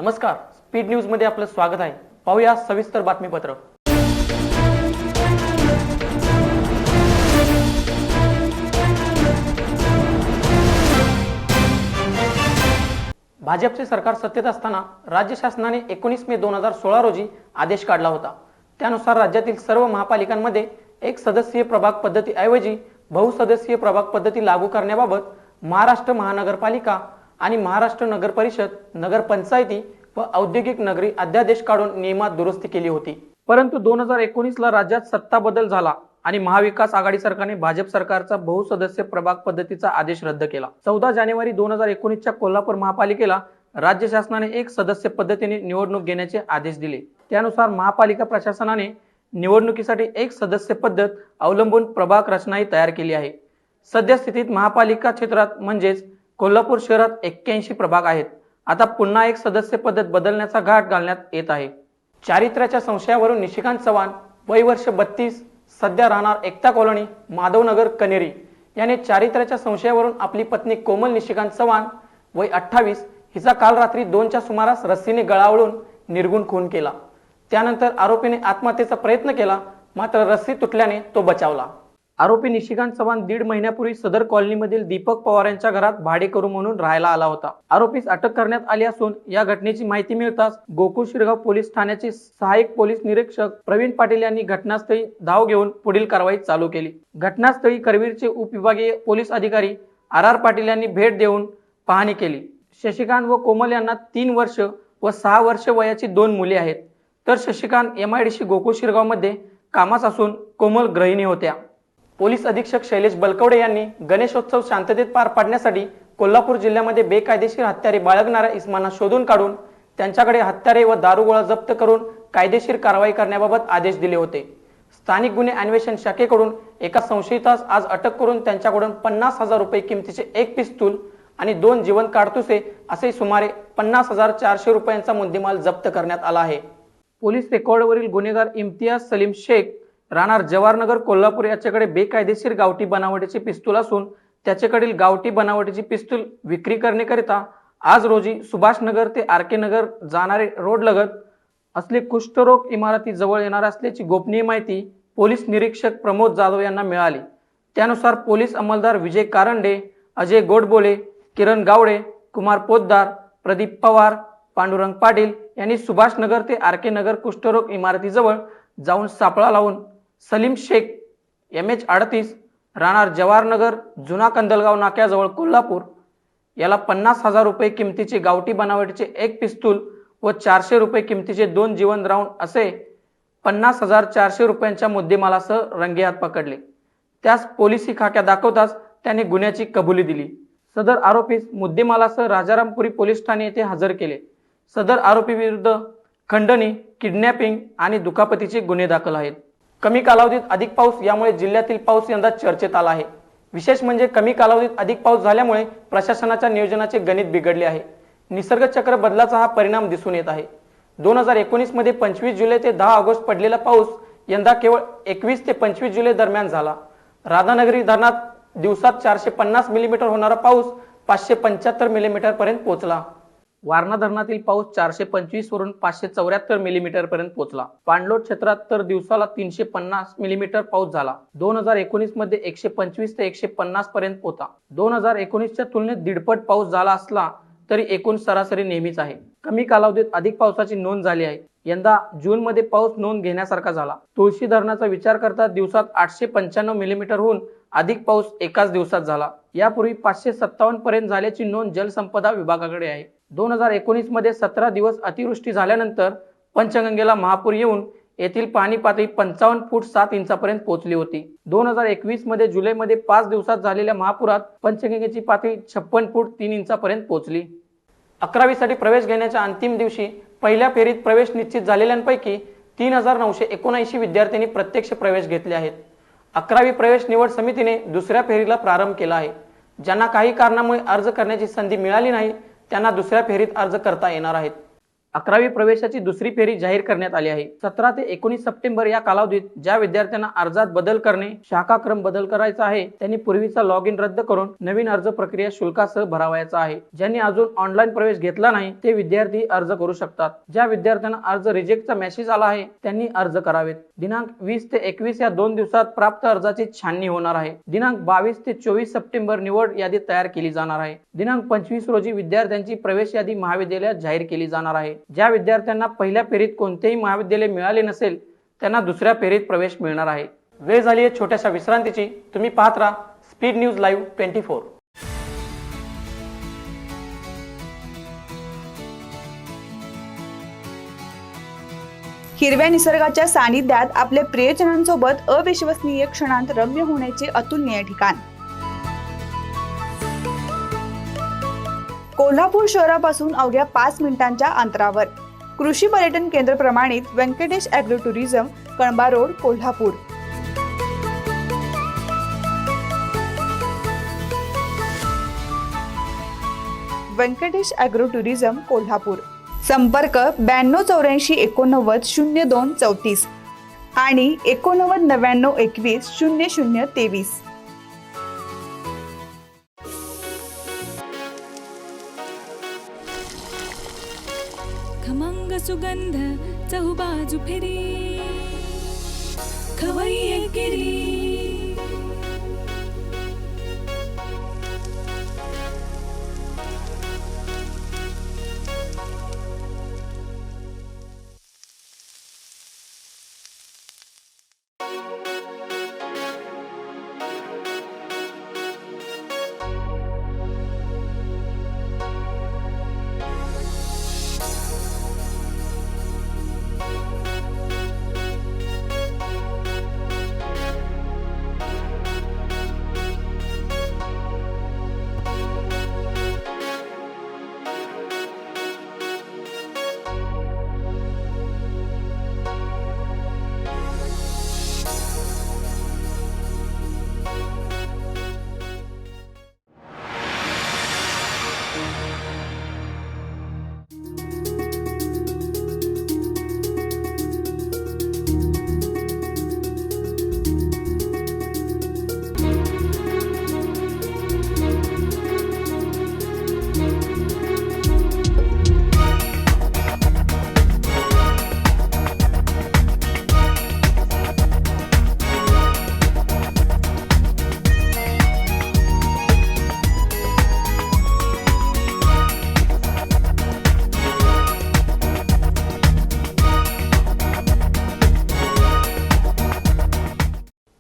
नमस्कार, speed news मध्ये आपलं स्वागत आहे। पाहूया सविस्तर बातमीपत्र। भाजपचे सरकार सत्तेत असताना राज्य शासनाने 19 मे 2016 रोजी आदेश काढला होता। त्यानुसार राज्यातील सर्व महापालिकांमध्ये एक सदस्यीय प्रभाग पद्धतीऐवजी बहुसदस्यीय प्रभाग पद्धती लागू करण्याबाबत महाराष्ट्र महानगरपालिका आणि महाराष्ट्र नगर परिषद, नगर पंचायती व औद्योगिक नगरी अध्यादेश काढून नियमात दुरुस्ती केली होती। परंतु 2019 ला राज्यात सत्ता बदल झाला आणि महाविकास आघाडी सरकारने भाजप सरकारचा बहुसदस्य प्रभाग पद्धतीचा आदेश रद्द केला। 14 जानेवारी 2019 च्या कोल्हापूर महापालिकेला राज्य शासनाने एक सदस्य पद्धतीने निवडणूक घेण्याचे आदेश दिले। त्यानुसार महापालिका प्रशासनाने निवडणुकीसाठी एक सदस्य पद्धत अवलंबून प्रभाग रचनाही तयार केली आहे। सध्या स्थितीत महापालिका क्षेत्रात म्हणजेच कोल्हापूर शहरात 81 प्रभाग आहेत। आता पुन्हा एक सदस्य पद्धत बदलण्याचा घाट घालण्यात येत आहे। चारित्र्याच्या संशयावरून निशिकांत चव्हाण, वय वर्ष 32, सध्या राहणार एकता कॉलनी, माधवनगर, कनेरी याने चारित्र्याच्या संशयावरून आपली पत्नी कोमल निशिकांत चव्हाण, वय 28 हिचा काल रात्री 2च्या सुमारास रस्सीने गळावळून निर्घुण खून केला। त्यानंतर आरोपीने आत्महत्येचा प्रयत्न केला, मात्र रस्सी तुटल्याने तो बचावला। आरोपी निशिकांत चव्हाण 1.5 महिन्यापूर्वी सदर कॉलनीमधील दीपक पवार यांच्या घरात भाडेकरू म्हणून राहायला आला होता। आरोपीस अटक करण्यात आली असून या घटनेची माहिती मिळताच गोकुळ शिरगाव पोलीस ठाण्याचे सहाय्यक पोलीस निरीक्षक प्रवीण पाटील यांनी घटनास्थळी धाव घेऊन पुढील कारवाई चालू केली। घटनास्थळी करवीरचे उपविभागीय पोलीस अधिकारी आर पाटील यांनी भेट देऊन पाहणी केली। शशिकांत व कोमल यांना 3 वर्ष व 6 वर्ष वयाची 2 मुले आहेत, तर शशिकांत MIDC गोकुळ शिरगाव मध्ये कामास असून कोमल गृहिणी होत्या। पोलीस अधीक्षक शैलेश बलकवडे यांनी गणेशोत्सव शांततेत पार पाडण्यासाठी कोल्हापूर जिल्ह्यामध्ये बेकायदेशीर हत्यारे बाळगणाऱ्या इसमांना शोधून काढून त्यांच्याकडे हत्यारे व दारुगोळा जप्त करून कायदेशीर कारवाई करण्याबाबत आदेश दिले होते। स्थानिक गुन्हे अन्वेषण शाखेकडून एका संशयितास आज अटक करून त्यांच्याकडून 50,000 रुपये किमतीचे एक पिस्तूल आणि 2 जिवंत काडतुसे असे सुमारे 50,400 रुपयांचा मुद्देमाल जप्त करण्यात आला आहे। पोलीस रेकॉर्डवरील गुन्हेगार इम्तियाज सलीम शेख राहणार जवाहरनगर कोल्हापूर याच्याकडे बेकायदेशीर गावठी बनावटीचे पिस्तूल असून त्याच्याकडील गावठी बनावटीची पिस्तूल विक्री करण्याकरिता आज रोजी सुभाषनगर ते RK नगर जाणारे रोड लगत असले कुष्ठरोग इमारती जवळ येणार असल्याची गोपनीय माहिती पोलीस निरीक्षक प्रमोद जाधव यांना मिळाली। त्यानुसार पोलीस अंमलदार विजय कारंडे, अजय गोडबोले, किरण गावडे, कुमार पोद्दार, प्रदीप पवार, पांडुरंग पाटील यांनी सुभाषनगर ते RK नगर कुष्ठरोग इमारतीजवळ जाऊन सापळा लावून सलीम शेख MH38 राहणार जवाहरनगर जुना कंदलगाव नाक्याजवळ कोल्हापूर याला 50,000 रुपये किमतीचे गावठी बनावटीचे एक पिस्तूल व 400 रुपये किमतीचे 2 जिवंत राऊंड असे 50,400 रुपयांच्या मुद्देमालासह रंगेहात पकडले। त्यास पोलिसी खाक्या दाखवताच त्याने गुन्ह्याची कबुली दिली। सदर आरोपीस मुद्देमालासह राजारामपुरी पोलीस ठाणे येथे हजर केले। सदर आरोपी विरुद्ध खंडणी, किडनॅपिंग आणि दुखापतीचे गुन्हे दाखल आहेत। कमी कालावधीत अधिक पाऊस, यामुळे जिल्ह्यातील पाऊस यंदा चर्चेत आला आहे। विशेष म्हणजे कमी कालावधीत अधिक पाऊस झाल्यामुळे प्रशासनाच्या नियोजनाचे गणित बिघडले आहे। निसर्ग चक्र बदलाचा हा परिणाम दिसून येत आहे। 2019 मध्ये 25 जुलै ते 10 ऑगस्ट पडलेला पाऊस यंदा केवळ 21 ते 25 जुलै दरम्यान झाला। राधानगरी धरणात दिवसात 450 मिलीमीटर होणारा पाऊस 575 मिलीमीटर पर्यंत पोहोचला। वारणा धरणातील पाऊस 425 वरून 574 मिलीमीटर पर्यंत पोहोचला। पाणलोट क्षेत्रात तर दिवसाला 350 मिलीमीटर पाऊस झाला। 2019 मध्ये 125 ते 150 पर्यंत होता। 2019 च्या तुलनेत दीडपट पाऊस झाला असला तरी एकूण सरासरी नेहमीच आहे। कमी कालावधीत अधिक पावसाची नोंद झाली आहे। यंदा जून मध्ये पाऊस नोंद घेण्यासारखा झाला। तुळशी धरणाचा विचार करता दिवसात 895 मिलीमीटरहून अधिक पाऊस एकाच दिवसात झाला। यापूर्वी 557 पर्यंत झाल्याची नोंद जलसंपदा विभागाकडे आहे। 2019 मध्ये 17 दिवस अतिवृष्टी झाल्यानंतर पंचगंगेला महापूर येऊन येथील पाणी पातळी 55 फूट 7 इंचापर्यंत पोहोचली होती। 2021 मध्ये जुलैमध्ये 5 दिवसात झालेल्या महापुरात पंचगंगेची पातळी 56 फूट 3 इंचापर्यंत पोहोचली। 11वी साठी प्रवेश घेण्याच्या अंतिम दिवशी पहिल्या फेरीत प्रवेश निश्चित झालेल्यांपैकी 3,979 विद्यार्थ्यांनी प्रत्यक्ष प्रवेश घेतले आहेत। 11वी प्रवेश निवड समितीने दुसऱ्या फेरीला प्रारंभ केला आहे। ज्यांना काही कारणामुळे अर्ज करण्याची संधी मिळाली नाही त्यांना दुसऱ्या फेरीत अर्ज करता येणार आहेत। 11वी प्रवेशाची दुसरी फेरी जाहीर करण्यात आली आहे. 17 ते 19 सप्टेंबर या कालावधीत ज्या विद्यार्थ्यांना अर्जात बदल करणे, शाखाक्रम बदल करायचा आहे त्यांनी पूर्वीचा लॉग इन रद्द करून नवीन अर्ज प्रक्रिया शुल्कासह भरावयाचा आहे. ज्यांनी अजून ऑनलाईन प्रवेश घेतला नाही ते विद्यार्थी अर्ज करू शकतात. ज्या विद्यार्थ्यांना अर्ज रिजेक्टचा मेसेज आला आहे त्यांनी अर्ज करावेत. दिनांक 20 ते 21 या 2 दिवसात प्राप्त अर्जाची छाननी होणार आहे. दिनांक 22 ते 24 सप्टेंबर निवड यादी तयार केली जाणार आहे. दिनांक 25 रोजी विद्यार्थ्यांची प्रवेश यादी महाविद्यालयात जाहीर केली जाणार आहे. ज्या विद्यार्थ्यांना पहिल्या फेरीत कोणतेही महाविद्यालय मिळाले नसेल त्यांना दुसऱ्या फेरीत प्रवेश मिळणार आहे. वेळ झाली आहे छोट्याशा विश्रांतीची. तुम्ही पाहत राहा स्पीड न्यूज लाईव्ह 24. हिरव्या निसर्गाच्या सानिध्यात आपल्या प्रियजनांसोबत अविश्वसनीय क्षणांत रम्य होण्याचे अतुलनीय ठिकाण. कोल्हापूर शहरापासून अवघ्या 5 मिनिटांच्या अंतरावर कृषी पर्यटन केंद्र प्रमाणित Venkatesh agro tourism, Kalamba road, Kolhapur. Venkatesh agro tourism, Kolhapur. संपर्क 9284890234 आणि 8999210023. खमंग सुगंध चहुबाजू फिरी खवय्ये गिरी.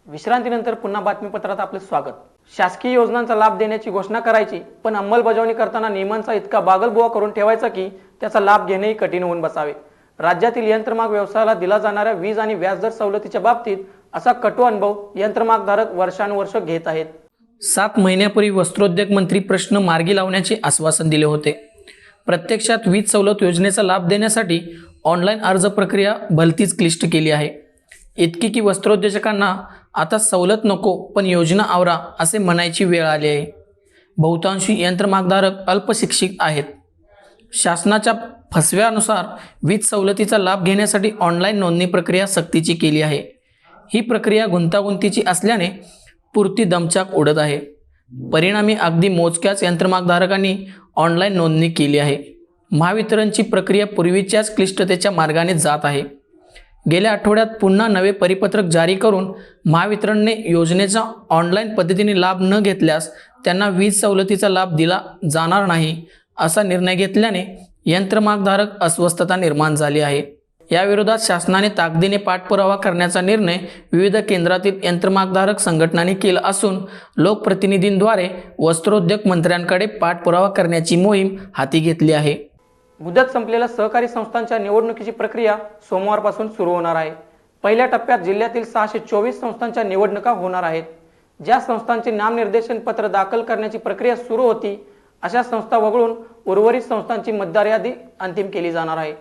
विश्रांतीनंतर पुन्हा बातमीपत्रात आपले स्वागत. शासकीय योजनांचा लाभ देण्याची घोषणा करायची पण अंमलबजावणी करताना नियमांचा इतका बागलबुवा करून ठेवायचा की त्याचा लाभ घेणेही कठीण होऊन बसावे. राज्यातील यंत्रमाग व्यवसायाला दिला जाणाऱ्या वीज आणि व्याजदर सवलतीच्या बाबतीत असा कटू अनुभव यंत्रमागधारक वर्षानुवर्ष घेत आहेत. 7 महिन्यापूर्वी वस्त्रोद्योग मंत्री प्रश्न मार्गी लावण्याचे आश्वासन दिले होते. प्रत्यक्षात वीज सवलत योजनेचा लाभ देण्यासाठी ऑनलाईन अर्ज प्रक्रिया भलतीच क्लिष्ट केली आहे. इतकी की वस्त्रोद्योजकांना आता सवलत नको पण योजना आवरा असे म्हणायची वेळ आली आहे. बहुतांशी यंत्रमागधारक अल्पशिक्षित आहेत. शासनाच्या फसव्यानुसार वीज सवलतीचा लाभ घेण्यासाठी ऑनलाईन नोंदणी प्रक्रिया सक्तीची केली आहे. ही प्रक्रिया गुंतागुंतीची असल्याने पुरती दमछाक उडत आहे. परिणामी अगदी मोजक्याच यंत्रमागधारकांनी ऑनलाईन नोंदणी केली आहे. महावितरणची प्रक्रिया पूर्वीच्याच क्लिष्टतेच्या मार्गाने जात आहे. गेल्या आठवड्यात पुन्हा नवे परिपत्रक जारी करून महावितरणने योजनेचा ऑनलाईन पद्धतीने लाभ न घेतल्यास त्यांना वीज सवलतीचा लाभ दिला जाणार नाही असा निर्णय घेतल्याने यंत्रमागधारक अस्वस्थता निर्माण झाली आहे. याविरोधात शासनाने ताकदीने पाठपुरावा करण्याचा निर्णय विविध केंद्रातील यंत्रमागधारक संघटनांनी केला असून लोकप्रतिनिधींद्वारे वस्त्रोद्योग मंत्र्यांकडे पाठपुरावा करण्याची मोहीम हाती घेतली आहे. मुदत संपलेल्या सहकारी संस्थांच्या निवडणुकीची प्रक्रिया सोमवारपासून सुरू होणार आहे. पहिल्या टप्प्यात जिल्ह्यातील 624 संस्थांच्या निवडणुका होणार आहेत. ज्या संस्थांचे नामनिर्देशन पत्र दाखल करण्याची प्रक्रिया सुरू होती अशा संस्था वगळून उर्वरित संस्थांची मतदार यादी अंतिम केली जाणार आहे.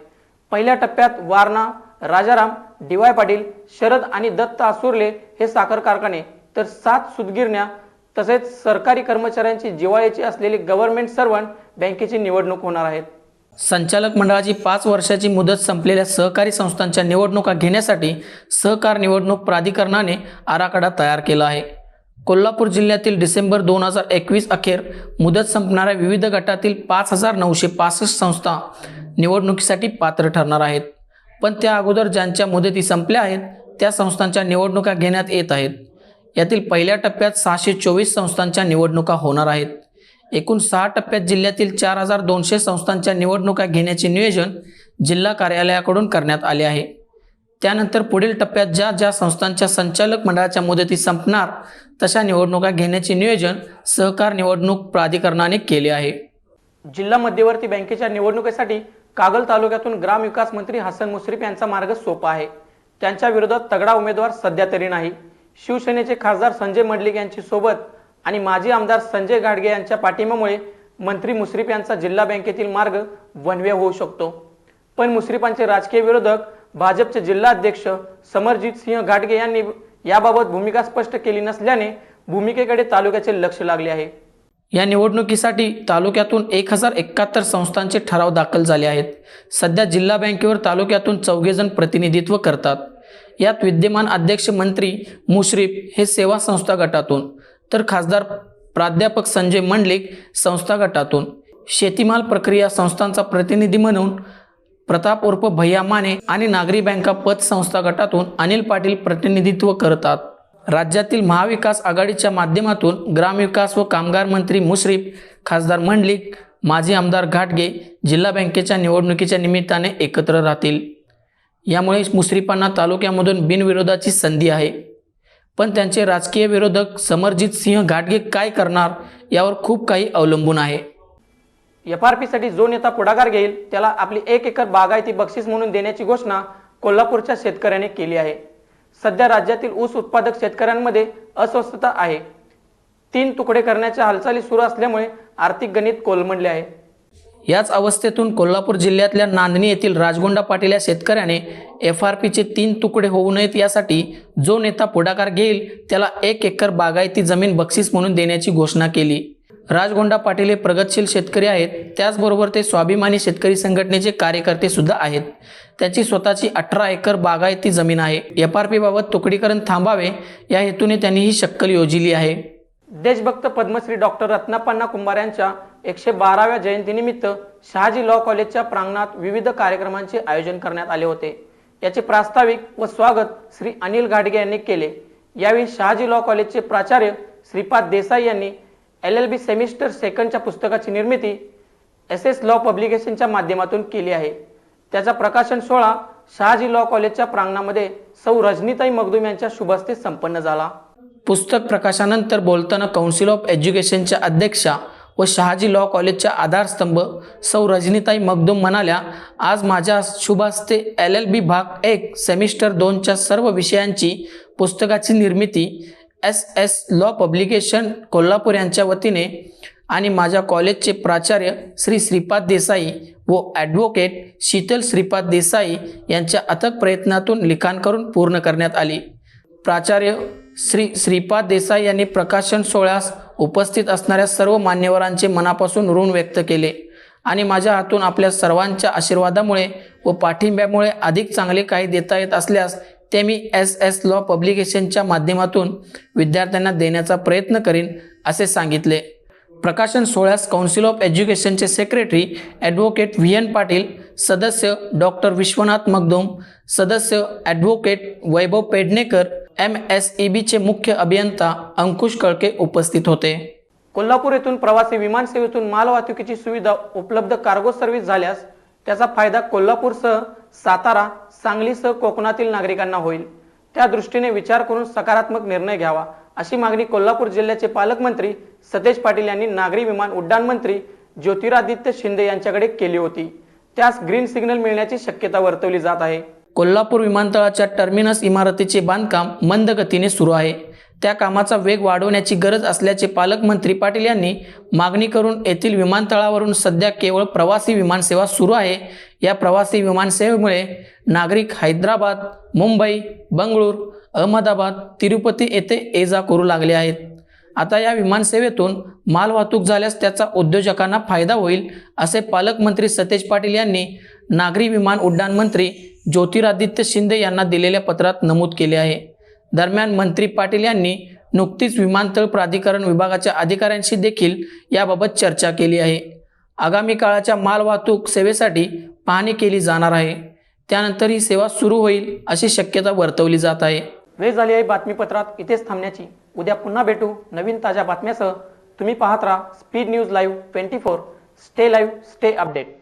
पहिल्या टप्प्यात वारणा, राजाराम, डी.वाय. पाटील, शरद आणि दत्त आसुर्ले हे साखर कारखाने तर 7 सूतगिरण्या तसेच सरकारी कर्मचाऱ्यांची जिव्हाळ्याची असलेली गव्हर्नमेंट सर्वंट बँकेची निवडणूक होणार आहेत. संचालक मंडळाची 5 वर्षाची मुदत संपलेल्या सहकारी संस्थांच्या निवडणुका घेण्यासाठी सहकार निवडणूक प्राधिकरणाने आराखडा तयार केला आहे. कोल्हापूर जिल्ह्यातील डिसेंबर 2021 अखेर मुदत संपणाऱ्या विविध गटातील 5,965 संस्था निवडणुकीसाठी पात्र ठरणार आहेत. पण त्या अगोदर ज्यांच्या मुदती संपल्या आहेत त्या संस्थांच्या निवडणुका घेण्यात येत आहेत. यातील पहिल्या टप्प्यात 624 संस्थांच्या निवडणुका होणार आहेत. एकूण 6 टप्प्यात जिल्ह्यातील 4,200 संस्थांच्या निवडणुका घेण्याचे नियोजन जिल्हा कार्यालयाकडून करण्यात आले आहे. त्यानंतर पुढील टप्प्यात ज्या ज्या संस्थांच्या संचालक मंडळाच्या मुदती संपणार तशा निवडणुका घेण्याचे नियोजन सहकार निवडणूक प्राधिकरणाने केले आहे. जिल्हा मध्यवर्ती बँकेच्या निवडणुकीसाठी कागल तालुक्यातून ग्रामविकास मंत्री हसन मुश्रीफ यांचा मार्ग सोपा आहे. त्यांच्या विरोधात तगडा उमेदवार सध्या तरी नाही. शिवसेनेचे खासदार संजय मंडलिक यांची सोबत आणि माजी आमदार संजय घाटगे यांच्या पाठिंब्यामुळे मंत्री मुश्रीफ यांचा जिल्हा बँकेतील मार्ग वनवे होऊ शकतो. पण मुश्रीफांचे राजकीय विरोधक भाजपचे जिल्हा अध्यक्ष समरजित सिंह घाटगे यांनी याबाबत भूमिका स्पष्ट केली नसल्याने भूमिकेकडे तालुक्याचे लक्ष लागले आहे. या निवडणुकीसाठी तालुक्यातून 1,071 संस्थांचे ठराव दाखल झाले आहेत. सध्या जिल्हा बँकेवर तालुक्यातून 4 जण प्रतिनिधित्व करतात. यात विद्यमान अध्यक्ष मंत्री मुश्रीफ हे सेवा संस्था गटातून, तर खासदार प्राध्यापक संजय मंडलिक संस्था गटातून, शेतीमाल प्रक्रिया संस्थांचा प्रतिनिधी म्हणून प्रताप उर्फ भैया माने आणि नागरी बँका पतसंस्था गटातून अनिल पाटील प्रतिनिधित्व करतात. राज्यातील महाविकास आघाडीच्या माध्यमातून ग्रामविकास व कामगार मंत्री मुश्रीफ, खासदार मंडलिक, माजी आमदार घाटगे जिल्हा बँकेच्या निवडणुकीच्या निमित्ताने एकत्र राहतील. यामुळे मुश्रीफांना तालुक्यामधून बिनविरोधाची संधी आहे. पण त्यांचे राजकीय विरोधक समरजित सिंह घाटगे काय करणार यावर खूप काही अवलंबून आहे. FRPसाठी जो नेता पुढाकार घेईल त्याला आपली 1 एकर बागायती बक्षीस म्हणून देण्याची घोषणा कोल्हापूरच्या शेतकऱ्यांनी केली आहे. सध्या राज्यातील ऊस उत्पादक शेतकऱ्यांमध्ये अस्वस्थता आहे. 3 तुकडे करण्याच्या हालचाली सुरू असल्यामुळे आर्थिक गणित कोलमडले आहे. याच अवस्थेतून कोल्हापूर जिल्ह्यातल्या नांदणी येथील राजगोंडा पाटील या शेतकऱ्याने FRPचे 3 तुकडे होऊ नयेत यासाठी जो नेता पुढाकार घेईल त्याला 1 एकर बागायती जमीन बक्षीस म्हणून देण्याची घोषणा केली. राजगोंडा पाटील हे प्रगतशील शेतकरी आहेत. त्याचबरोबर ते स्वाभिमानी शेतकरी संघटनेचे कार्यकर्ते सुद्धा आहेत. त्यांची स्वतःची 18 एकर बागायती जमीन आहे. FRP बाबत तुकडीकरण थांबावे या हेतूने त्यांनी ही शक्कल योजिली आहे. देशभक्त पद्मश्री डॉक्टर रत्नाप्पा कुंभार यांच्या 112व्या जयंतीनिमित्त शहाजी लॉ कॉलेजच्या प्रांगणात विविध कार्यक्रमांचे आयोजन करण्यात आले होते. याचे प्रास्ताविक व स्वागत श्री अनिल घाटगे यांनी केले. यावेळी शहाजी लॉ कॉलेजचे प्राचार्य श्रीपाद देसाई यांनी LLB सेमिस्टर 2च्या पुस्तकाची निर्मिती SS लॉ पब्लिकेशनच्या माध्यमातून केली आहे. त्याचा प्रकाशन सोहळा शहाजी लॉ कॉलेजच्या प्रांगणामध्ये सौ रजनीताई मगदूम यांच्या शुभहस्ते संपन्न झाला. पुस्तक प्रकाशानंतर बोलताना काउन्सिल ऑफ एज्युकेशनच्या अध्यक्षा व शहाजी लॉ कॉलेजच्या आधारस्तंभ सौ रजनीताई मगदूम म्हणाल्या, आज माझ्या शुभहस्ते LLB भाग 1 सेमिस्टर 2च्या सर्व विषयांची पुस्तकाची निर्मिती SS लॉ पब्लिकेशन कोल्हापूर यांच्या वतीने आणि माझ्या कॉलेजचे प्राचार्य श्री श्रीपाद देसाई व ॲडव्होकेट शीतल श्रीपाद देसाई यांच्या अथक प्रयत्नातून लिखाण करून पूर्ण करण्यात आली. प्राचार्य श्री श्रीपाद देसाई यांनी प्रकाशन सोहळ्यास उपस्थित असणाऱ्या सर्व मान्यवरांचे मनापासून ऋण व्यक्त केले आणि माझ्या हातून आपल्या सर्वांच्या आशीर्वादामुळे व पाठिंब्यामुळे अधिक चांगले काही देता येत असल्यास ते मी SS लॉ पब्लिकेशनच्या माध्यमातून विद्यार्थ्यांना देण्याचा प्रयत्न करीन असे सांगितले. प्रकाशन सोहळ्यास काउन्सिल ऑफ एज्युकेशनचे सेक्रेटरी ॲडव्होकेट VN पाटील, सदस्य डॉक्टर विश्वनाथ मगदूम, सदस्य ॲडव्होकेट वैभव पेडणेकर, MSEBचे मुख्य अभियंता अंकुश कळके उपस्थित होते. कोल्हापूर येथून प्रवासी विमान सेवेतून मालवाहतुकीची सुविधा उपलब्ध कार्गो सर्व्हिस झाल्यास त्याचा फायदा कोल्हापूरसह सातारा, सांगलीसह कोकणातील नागरिकांना होईल. त्या दृष्टीने विचार करून सकारात्मक निर्णय घ्यावा अशी मागणी कोल्हापूर जिल्ह्याचे पालकमंत्री सतेज पाटील यांनी नागरी विमान उड्डाण मंत्री ज्योतिरादित्य शिंदे यांच्याकडे केली होती. त्यास ग्रीन सिग्नल मिळण्याची शक्यता वर्तवली जात आहे. कोल्हापूर विमानतळाच्या टर्मिनस इमारतीचे बांधकाम मंद गतीने सुरू आहे. त्या कामाचा वेग वाढवण्याची गरज असल्याचे पालकमंत्री पाटील यांनी मागणी करून येथील विमानतळावरून सध्या केवळ प्रवासी विमानसेवा सुरू आहे. या प्रवासी विमानसेवेमुळे नागरिक हैदराबाद, मुंबई, बंगळूर, अहमदाबाद, तिरुपती येथे ये जा करू लागले आहेत आता या विमानसेवेतून मालवाहतूक झाल्यास त्याचा उद्योजकांना फायदा होईल, असे पालकमंत्री सतेज पाटील यांनी नागरी विमान उड्डाण मंत्री ज्योतिरादित्य शिंदे यांना दिलेल्या पत्रात नमूद केले आहे. दरम्यान मंत्री पाटील यांनी नुकतीच विमानतळ प्राधिकरण विभागाच्या अधिकाऱ्यांशी देखील याबाबत चर्चा केली आहे. आगामी काळाच्या मालवाहतूक सेवेसाठी पाहणी केली जाणार आहे. त्यानंतर ही सेवा सुरू होईल अशी शक्यता वर्तवली जात आहे. वेळ झाली आहे बातमीपत्रात इथेच थांबण्याची. उद्या पुन्हा भेटू नवीन ताज्या बातम्यासह. तुम्ही पाहत राहा speed news live 24. Stay live, stay update.